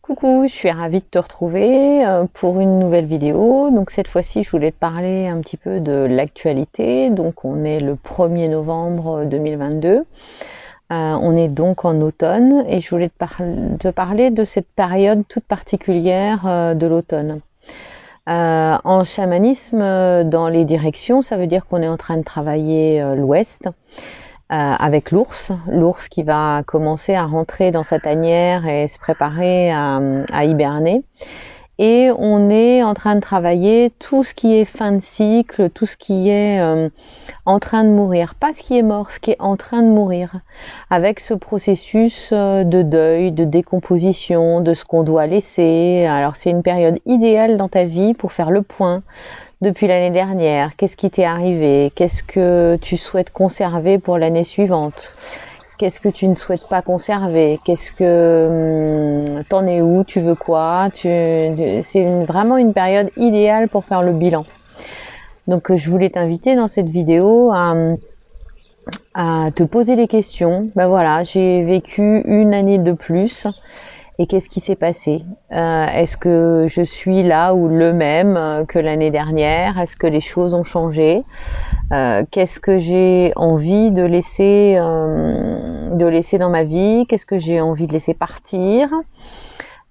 Coucou, je suis ravie de te retrouver pour une nouvelle vidéo. Donc cette fois-ci, je voulais te parler un petit peu de l'actualité. Donc on est le 1er novembre 2022. On est donc en automne et je voulais te parler de cette période toute particulière de l'automne. En chamanisme, dans les directions, ça veut dire qu'on est en train de travailler l'ouest. Avec l'ours qui va commencer à rentrer dans sa tanière et se préparer à hiberner. Et on est en train de travailler tout ce qui est fin de cycle, tout ce qui est en train de mourir. Pas ce qui est mort, ce qui est en train de mourir. Avec ce processus de deuil, de décomposition, de ce qu'on doit laisser. Alors c'est une période idéale dans ta vie pour faire le point depuis l'année dernière, qu'est-ce qui t'est arrivé, qu'est-ce que tu souhaites conserver pour l'année suivante, qu'est-ce que tu ne souhaites pas conserver, qu'est-ce que t'en es où, tu veux quoi, c'est vraiment une période idéale pour faire le bilan. Donc je voulais t'inviter dans cette vidéo à te poser les questions. Ben voilà, j'ai vécu une année de plus. Et qu'est-ce qui s'est passé? Est-ce que je suis là ou le même que l'année dernière? Est-ce que les choses ont changé? Qu'est-ce que j'ai envie de laisser dans ma vie? Qu'est-ce que j'ai envie de laisser partir?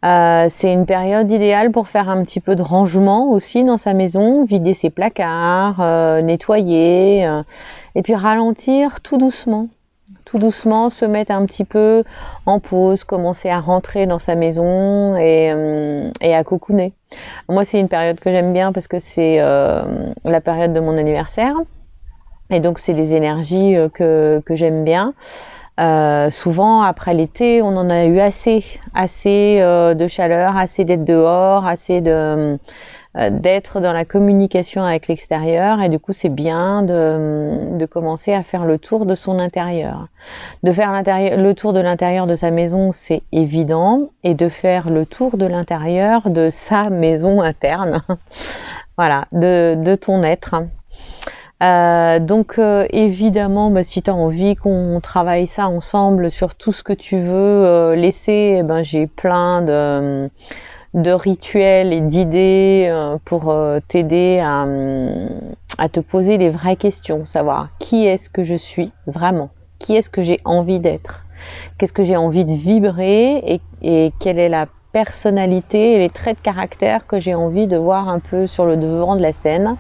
C'est une période idéale pour faire un petit peu de rangement aussi dans sa maison, vider ses placards, nettoyer, et puis ralentir tout doucement, se mettre un petit peu en pause, commencer à rentrer dans sa maison et à cocooner. Moi, c'est une période que j'aime bien parce que c'est la période de mon anniversaire. Et donc, c'est les énergies que j'aime bien. Souvent, après l'été, on en a eu assez de chaleur, assez d'être dehors, assez d'être dans la communication avec l'extérieur, et du coup c'est bien de commencer à faire le tour de son intérieur. De faire le tour de l'intérieur de sa maison, c'est évident, et de faire le tour de l'intérieur de sa maison interne, voilà, de ton être. Donc évidemment, si tu as envie qu'on travaille ça ensemble sur tout ce que tu veux laisser, j'ai plein de rituels et d'idées pour t'aider à te poser les vraies questions, savoir qui est-ce que je suis vraiment, qui est-ce que j'ai envie d'être, qu'est-ce que j'ai envie de vibrer et quelle est la personnalité et les traits de caractère que j'ai envie de voir un peu sur le devant de la scène.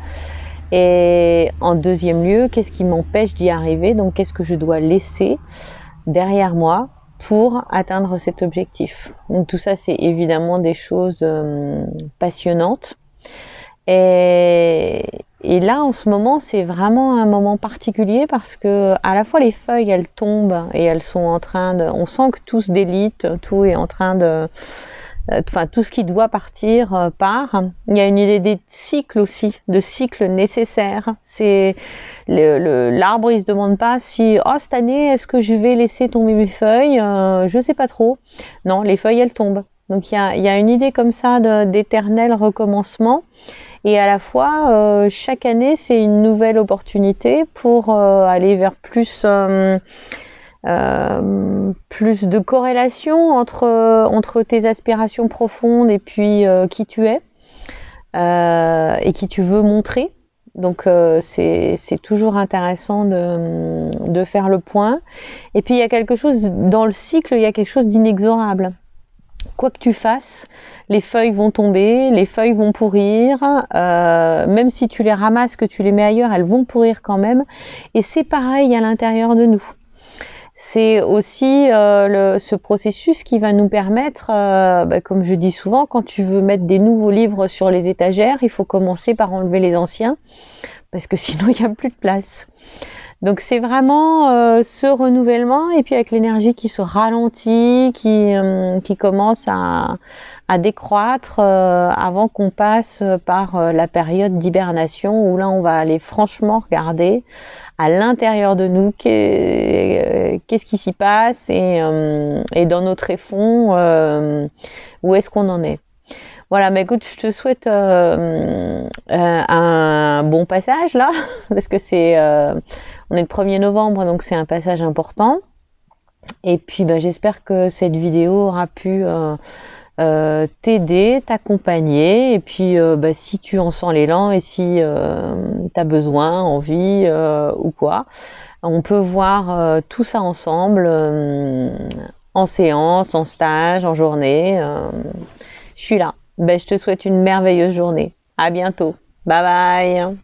Et en deuxième lieu, qu'est-ce qui m'empêche d'y arriver? Donc qu'est-ce que je dois laisser derrière moi pour atteindre cet objectif? Donc tout ça, c'est évidemment des choses passionnantes. Et là, en ce moment, c'est vraiment un moment particulier parce que à la fois les feuilles, elles tombent et elles sont en train de... On sent que tout se délite, tout est en train de... Enfin, tout ce qui doit partir part. Il y a une idée des cycles aussi, de cycles nécessaires. C'est l'arbre, il se demande pas si cette année est-ce que je vais laisser tomber mes feuilles. Je sais pas trop. Non, les feuilles elles tombent. Donc il y a une idée comme ça d'éternel recommencement. Et à la fois, chaque année, c'est une nouvelle opportunité pour aller vers plus de corrélation entre tes aspirations profondes et puis qui tu es et qui tu veux montrer. Donc c'est toujours intéressant de faire le point. Et puis il y a quelque chose dans le cycle, il y a quelque chose d'inexorable. Quoi que tu fasses, les feuilles vont tomber, les feuilles vont pourrir, même si tu les ramasses, que tu les mets ailleurs, elles vont pourrir quand même. Et c'est pareil à l'intérieur de nous. C'est aussi ce processus qui va nous permettre, comme je dis souvent, quand tu veux mettre des nouveaux livres sur les étagères, il faut commencer par enlever les anciens, parce que sinon il n'y a plus de place. Donc c'est vraiment ce renouvellement, et puis avec l'énergie qui se ralentit, qui commence à décroître avant qu'on passe par la période d'hibernation, où là on va aller franchement regarder à l'intérieur de nous qu'est-ce qui s'y passe et dans nos tréfonds où est-ce qu'on en est. Voilà, mais écoute, je te souhaite un bon passage là, parce que on est le 1er novembre, donc c'est un passage important. Et puis j'espère que cette vidéo aura pu t'aider, t'accompagner, et puis bah, si tu en sens l'élan et si tu as besoin, envie ou quoi, on peut voir tout ça ensemble en séance, en stage, en journée. Je suis là. Ben, je te souhaite une merveilleuse journée. À bientôt. Bye bye.